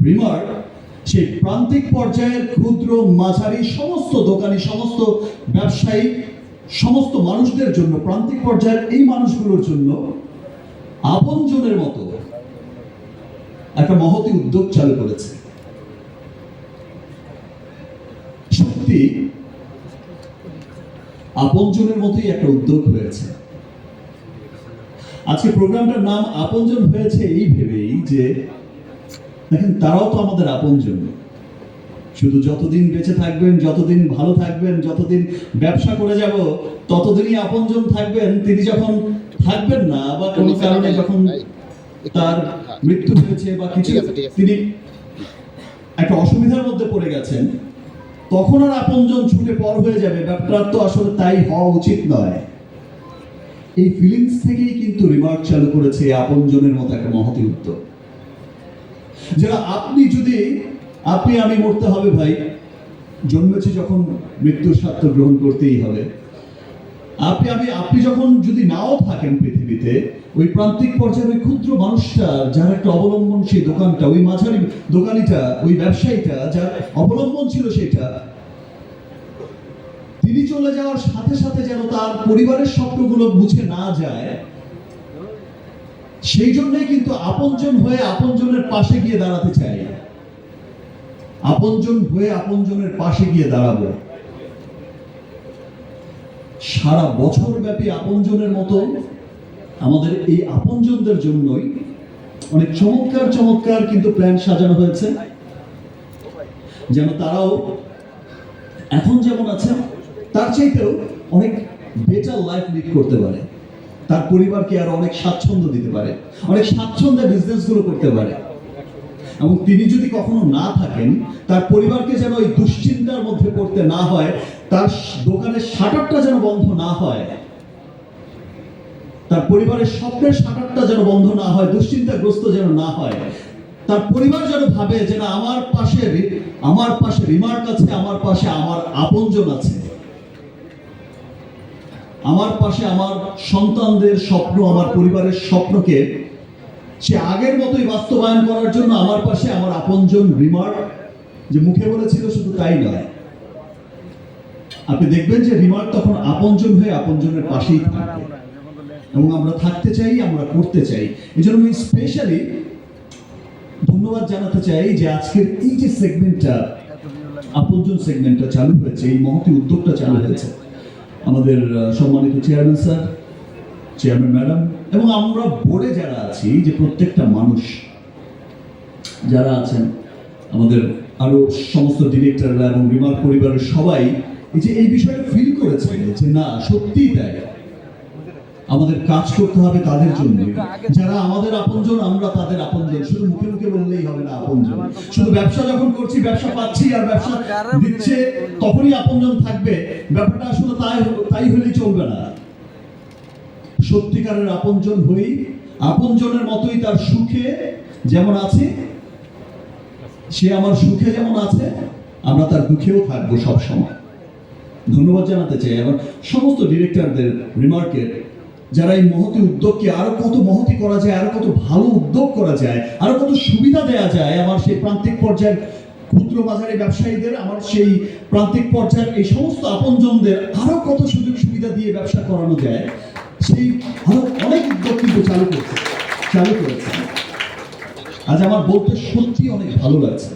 Remark সেই প্রান্তিক পর্যায়ের ক্ষুদ্র মাঝারি সমস্ত দোকানি, সমস্ত ব্যবসায়ী, সমস্ত মানুষদের জন্য, প্রান্তিক পর্যায়ের এই মানুষগুলোর জন্য আপনজনের মতো একটা মহতি উদ্যোগ চালু করেছে। সত্যি আপনজনের মতোই একটা উদ্যোগ হয়েছে। আজকে প্রোগ্রামটার নাম আপনজন হয়েছে এই ভেবেই যে দেখেন তারাও তো আমাদের আপনজন। শুধু যতদিন বেঁচে থাকবেন, যতদিন ভালো থাকবেন, যতদিন ব্যবসা করে যাব, ততদিনই আপনজন থাকবেন। তিনি যখন থাকবেন না বা কোনো কারণে যখন তার মৃত্যু হয়েছে বা কিছু, তিনি একটা অসুবিধার মধ্যে পড়ে গেছেন, তখন আর আপনজন ছুটে পর হয়ে যাবে, ব্যাপারটা তো আসলে তাই হওয়া উচিত নয়। এই ফিলিংস থেকেই কিন্তু রিমার্ক চালু করেছে আপনজনের মতো একটা মহতি উদ্যোগ। যারা আপনি আমি মরতে হবে ভাই, জন্মেছি যখন মৃত্যুর স্বার্থ গ্রহণ করতেই হবে। আপনি যখন যদি নাও থাকেন পৃথিবীতে, ওই প্রান্তিক পর্যায়ের ওই ক্ষুদ্র মানুষটা যার একটা অবলম্বন, সেই দোকানটা, ওই মাঝারি দোকানিটা, ওই ব্যবসায়ীটা যার অবলম্বন ছিল সেটা, তিনি চলে যাওয়ার সাথে সাথে যেন তার পরিবারের স্বপ্নগুলো মুছে না যায়, সেই জন্যই কিন্তু আপনজন হয়ে আপনজনের পাশে গিয়ে দাঁড়াতে চাই। আপনজন হয়ে আপনজনের পাশে গিয়ে দাঁড়াবো। সারা বছর ব্যাপী আপনজনের মতো আমাদের এই আপনজনদের জন্যই অনেক চমৎকার চমৎকার কিন্তু প্ল্যান সাজানো হয়েছে, যেন তারাও এখন যেমন আছে তার চাইতেও অনেক বেটার লাইফ লিড করতে পারে, তার পরিবারকে আরো অনেক স্বাচ্ছন্দ্য দিতে পারে, অনেক স্বাচ্ছন্দ্যে বিজনেসগুলো করতে পারে। এবং তিনি যদি কখনো না থাকেন, তার পরিবারকে যেন ওই দুশ্চিন্তার মধ্যে পড়তে না হয়, তার দোকানের শাটারটা যেন বন্ধ না হয়, তার পরিবারের স্বপ্নের শাটারটা যেন বন্ধ না হয়, দুশ্চিন্তাগ্রস্ত যেন না হয়। তার পরিবার যেন ভাবে যে না, আমার পাশে রিমার্ক আছে, আমার পাশে আমার আপনজন আছে, আমার পাশে আমার সন্তানদের স্বপ্ন, আমার পরিবারের স্বপ্নকে সে আগের মতোই বাস্তবায়ন করার জন্য আমার পাশে আমার আপনজন রিমার্ক যে মুখে বলেছিল শুধু তাই নয়, আপনি দেখবেন যে রিমার্ক তখন আপনজন হয়ে আপনজনের পাশেই থাকবে। এবং আমরা থাকতে চাই, আমরা করতে চাই। এই জন্য আমি স্পেশালি ধন্যবাদ জানাতে চাই যে আজকের এই যে সেগমেন্টটা, আপনজন সেগমেন্টটা চালু হয়েছে, এই মহতি উদ্যোগটা চালু হয়েছে, আমাদের সম্মানিত চেয়ারম্যান স্যার, চেয়ারম্যান ম্যাডাম এবং আমরা বোর্ডে যারা আছি, যে প্রত্যেকটা মানুষ যারা আছেন, আমাদের আরো সমস্ত ডিরেক্টররা এবং রিমার্ক পরিবারের সবাই এই বিষয়টা ফিল করেছে যে না, সত্যিই তাই, আমাদের কাজ করতে হবে তাদের জন্য যারা আমাদের আপনজন, আমরা তাদের আপনজন। শুধু মুখে মুখে বললেই হবে না আপনজন, শুধু ব্যবসা যখন করছি, ব্যবসা পাচ্ছি আর ব্যবসা দিচ্ছে তখনই আপনজন থাকবে, ব্যাপারটা আসলে তাই হলেই চলবে না। সত্যিকারের আপনজন হই, আপনজনের মতোই তার সুখে যেমন আছে, সে আমার সুখে যেমন আছে, আমরা তার দুঃখেও থাকবো সব সময়। ধন্যবাদ জানাতে চাই এবং সমস্ত ডিরেক্টরদের, রিমার্কের, যারা এই মহতি উদ্যোগকে আরো কত মহতি করা যায়, আরো কত ভালো উদ্যোগ করা যায়, আরো কত সুবিধা দেওয়া যায় আমার সেই প্রান্তিক পর্যায়ের ক্ষুদ্র বাজারে ব্যবসায়ীদের, আমার সেই প্রান্তিক পর্যায়ের এই সমস্ত আপনজনদের আরো কত সুযোগ সুবিধা দিয়ে ব্যবসা করানো যায়, সেই আরো অনেক উদ্যোগ কিন্তু চালু করেছে। আজ আমার বলতে সত্যি অনেক ভালো লাগছে।